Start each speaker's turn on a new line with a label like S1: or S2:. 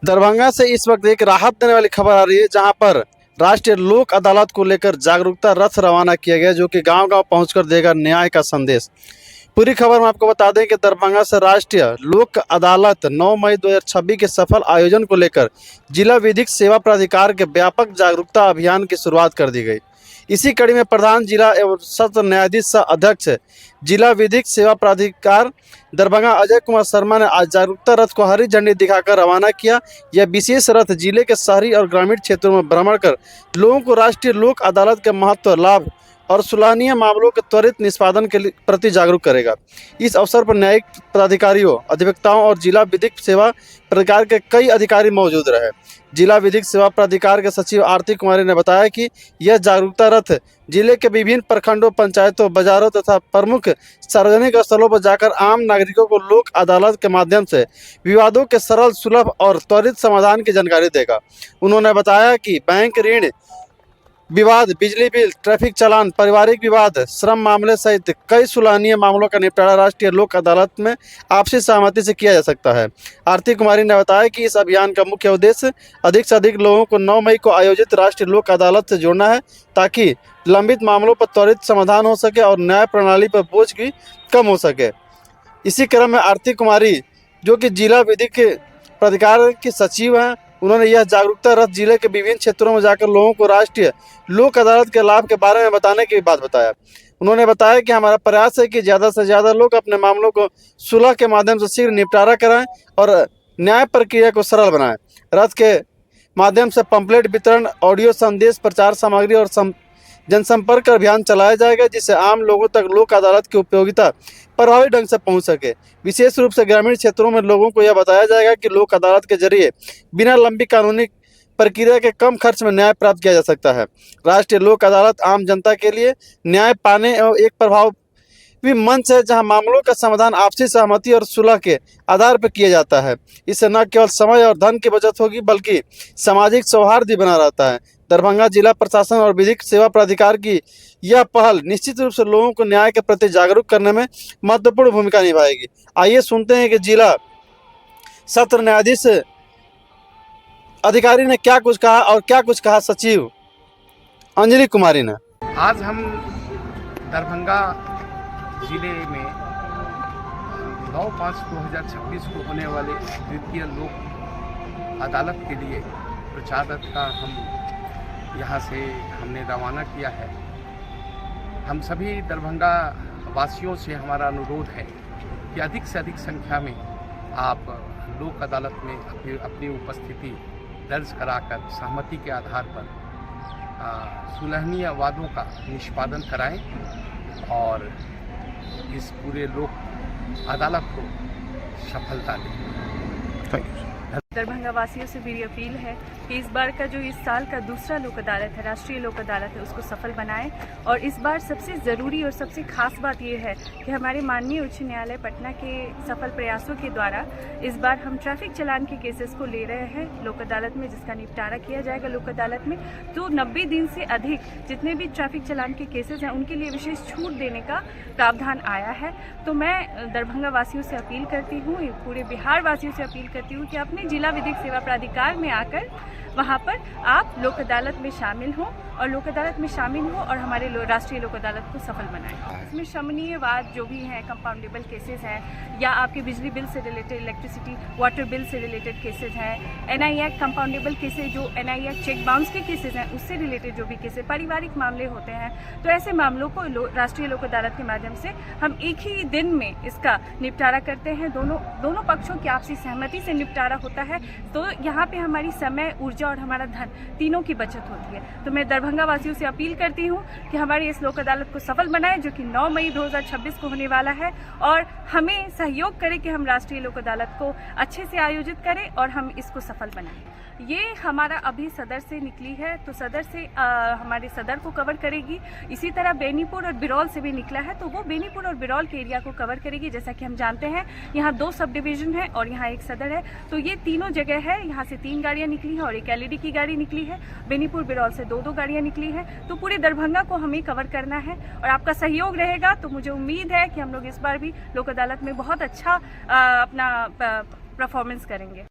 S1: दरभंगा से इस वक्त एक राहत देने वाली खबर आ रही है, जहां पर राष्ट्रीय लोक अदालत को लेकर जागरूकता रथ रवाना किया गया, जो कि गांव-गांव पहुंचकर देगा न्याय का संदेश। पूरी खबर में आपको बता दें कि दरभंगा से राष्ट्रीय लोक अदालत 9 मई 2026 के सफल आयोजन को लेकर जिला विधिक सेवा प्राधिकार के व्यापक जागरूकता अभियान की शुरुआत कर दी गई। इसी कड़ी में प्रधान जिला एवं सत्र न्यायाधीश सह अध्यक्ष जिला विधिक सेवा प्राधिकार दरभंगा अजय कुमार शर्मा ने आज जागरूकता रथ को हरी झंडी दिखाकर रवाना किया। यह विशेष रथ जिले के शहरी और ग्रामीण क्षेत्रों में भ्रमण कर लोगों को राष्ट्रीय लोक अदालत के महत्व, लाभ और सुलहनीय मामलों के त्वरित निष्पादन के प्रति जागरूक करेगा। इस अवसर पर न्यायिक पदाधिकारियों, अधिवक्ताओं और जिला विधिक सेवा प्राधिकार के कई अधिकारी मौजूद रहे। जिला विधिक सेवा प्राधिकार के सचिव आरती कुमारी ने बताया कि यह जागरूकता रथ जिले के विभिन्न प्रखंडों, पंचायतों, बाजारों तथा प्रमुख सार्वजनिक स्थलों पर जाकर आम नागरिकों को लोक अदालत के माध्यम से विवादों के सरल, सुलभ और त्वरित समाधान की जानकारी देगा। उन्होंने बताया कि बैंक ऋण विवाद, बिजली बिल, ट्रैफिक चालान, पारिवारिक विवाद, श्रम मामले सहित कई सुलहनीय मामलों का निपटारा राष्ट्रीय लोक अदालत में आपसी सहमति से किया जा सकता है। आरती कुमारी ने बताया कि इस अभियान का मुख्य उद्देश्य अधिक से अधिक लोगों को 9 मई को आयोजित राष्ट्रीय लोक अदालत से जोड़ना है, ताकि लंबित मामलों पर त्वरित समाधान हो सके और न्याय प्रणाली पर बोझ भी कम हो सके। इसी क्रम में आरती कुमारी, जो कि जिला विधिक प्राधिकार की सचिव हैं, उन्होंने यह जागरूकता रथ जिले के विभिन्न क्षेत्रों में जाकर लोगों को राष्ट्रीय लोक अदालत के लाभ के बारे में बताने की बात बताया। उन्होंने बताया कि हमारा प्रयास है कि ज़्यादा से ज़्यादा लोग अपने मामलों को सुलह के माध्यम से शीघ्र निपटारा कराएं और न्याय प्रक्रिया को सरल बनाएं। रथ के माध्यम से पंपलेट वितरण, ऑडियो संदेश, प्रचार सामग्री और जनसंपर्क अभियान चलाया जाएगा, जिससे आम लोगों तक लोक अदालत की उपयोगिता प्रभावी ढंग से पहुंच सके। विशेष रूप से ग्रामीण क्षेत्रों में लोगों को यह बताया जाएगा कि लोक अदालत के जरिए बिना लंबी कानूनी प्रक्रिया के कम खर्च में न्याय प्राप्त किया जा सकता है। राष्ट्रीय लोक अदालत आम जनता के लिए न्याय पाने एवं एक प्रभावी मंच है, जहां मामलों का समाधान आपसी सहमति और सुलह के आधार पर किया जाता है। इससे न केवल समय और धन की बचत होगी, बल्कि सामाजिक सौहार्द भी बना रहता है। दरभंगा जिला प्रशासन और विधिक सेवा प्राधिकार की यह पहल निश्चित रूप से लोगों को न्याय के प्रति जागरूक करने में महत्वपूर्ण भूमिका निभाएगी। आइए सुनते हैं कि जिला सत्र न्यायाधीश अधिकारी ने क्या कुछ कहा और क्या कुछ कहा सचिव अंजलि कुमारी ने।
S2: आज हम दरभंगा जिले में 9/5/2026 को होने वाले द्वितीय लोक अदालत के लिए प्रचार रथ का हम यहाँ से हमने रवाना किया है। हम सभी दरभंगा वासियों से हमारा अनुरोध है कि अधिक से अधिक संख्या में आप लोक अदालत में अपनी उपस्थिति दर्ज कराकर सहमति के आधार पर सुलहनीय वादों का निष्पादन कराएं और इस पूरे लोक अदालत को सफलता दें।
S3: दरभंगा वासियों से मेरी अपील है कि इस बार का जो इस साल का दूसरा लोक अदालत है, राष्ट्रीय लोक अदालत है, उसको सफल बनाएं। और इस बार सबसे ज़रूरी और सबसे खास बात ये है कि हमारे माननीय उच्च न्यायालय पटना के सफल प्रयासों के द्वारा इस बार हम ट्रैफिक चालान के केसेस को ले रहे हैं लोक अदालत में, जिसका निपटारा किया जाएगा लोक अदालत में। तो 90 दिन से अधिक जितने भी ट्रैफिक चालान के केसेस हैं, उनके लिए विशेष छूट देने का प्रावधान आया है। तो मैं दरभंगा वासियों से अपील करती हूँ, पूरे बिहार वासियों से अपील करती हूँ कि अपने जिला विधिक सेवा प्राधिकार में आकर वहाँ पर आप लोक अदालत में शामिल हों और लोक अदालत में शामिल हो और हमारे राष्ट्रीय लोक अदालत को सफल बनाएं। इसमें शमनीय वाद जो भी हैं, कंपाउंडेबल केसेस हैं, या आपके बिजली बिल से रिलेटेड, इलेक्ट्रिसिटी वाटर बिल से रिलेटेड केसेस हैं, एनआई एक्ट कंपाउंडेबल केसेस जो एनआई एक्ट चेक बाउंस के केसेस हैं, उससे रिलेटेड जो भी केसेस, पारिवारिक मामले होते हैं, तो ऐसे मामलों को राष्ट्रीय लोक अदालत के माध्यम से हम एक ही दिन में इसका निपटारा करते हैं। दोनों पक्षों की आपसी सहमति से निपटारा होता है। तो यहाँ पे हमारी समय, ऊर्जा और हमारा धन तीनों की बचत होती है। तो मैं दरभंगा वासियों से अपील करती हूँ कि हमारी इस लोक अदालत को सफल बनाएं, जो कि 9 मई 2026 को होने वाला है, और हमें सहयोग करें कि हम राष्ट्रीय लोक अदालत को अच्छे से आयोजित करें और हम इसको सफल बनाएं। ये हमारा अभी सदर से निकली है, तो सदर से हमारे सदर को कवर करेगी। इसी तरह बेनीपुर और बिरौल से भी निकला है, तो वो बेनीपुर और बिरौल के एरिया को कवर करेगी। जैसा कि हम जानते हैं, यहाँ 2 सब डिवीजन है और यहाँ एक सदर है, तो ये तीनों जगह है। यहाँ से 3 गाड़ियाँ निकली हैं और एक एलईडी की गाड़ी निकली है। बेनीपुर बिरौल से 2-2 गाड़ियाँ निकली हैं। तो पूरे दरभंगा को हमें कवर करना है और आपका सहयोग रहेगा तो मुझे उम्मीद है कि हम लोग इस बार भी लोक अदालत में बहुत अच्छा अपना परफॉर्मेंस करेंगे।